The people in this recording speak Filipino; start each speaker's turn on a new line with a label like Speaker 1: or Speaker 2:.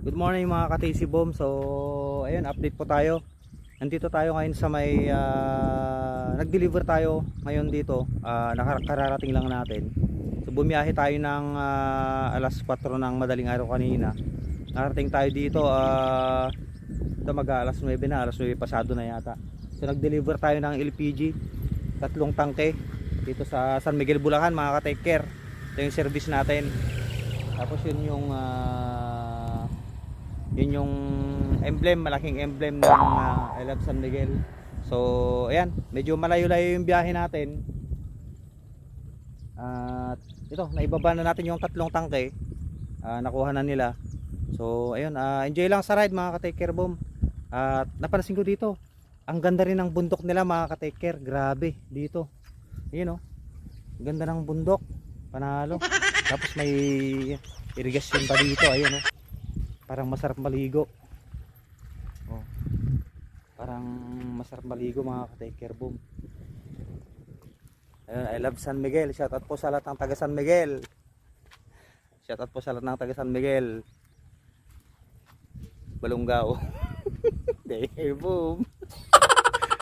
Speaker 1: Good morning mga ka-TC Boom. So ayun, update po tayo. Nandito tayo ngayon sa may nag-deliver tayo ngayon dito. Nakararating lang natin. So bumiyahe tayo ng alas 4 ng madaling araw kanina. Nakarating tayo dito ito mag alas 9 na, alas 9 pasado na yata. So nag-deliver tayo ng LPG, 3 tangke dito sa San Miguel, Bulacan mga ka-take care. Ito yung service natin. Tapos yun yung emblem, malaking emblem ng I Love San Miguel. So ayan, medyo malayo-layo yung biyahe natin. At ito, naibaba na natin yung 3 tangke. Nakuha na nila. So ayun, enjoy lang sa ride mga ka-take care Boom. At napansin ko dito, ang ganda rin ng bundok nila mga ka-take care. Grabe dito. Ayun oh, ganda ng bundok, panalo. Tapos may irrigation pa dito, ayun oh. Parang masarap maligo. Oh. Parang masarap maligo mga ka-take care Boom. Ayun, I Love San Miguel. Shout out po sa lahat ng taga San Miguel. Shout out po sa lahat ng taga San Miguel. Balunggao. Take care Boom.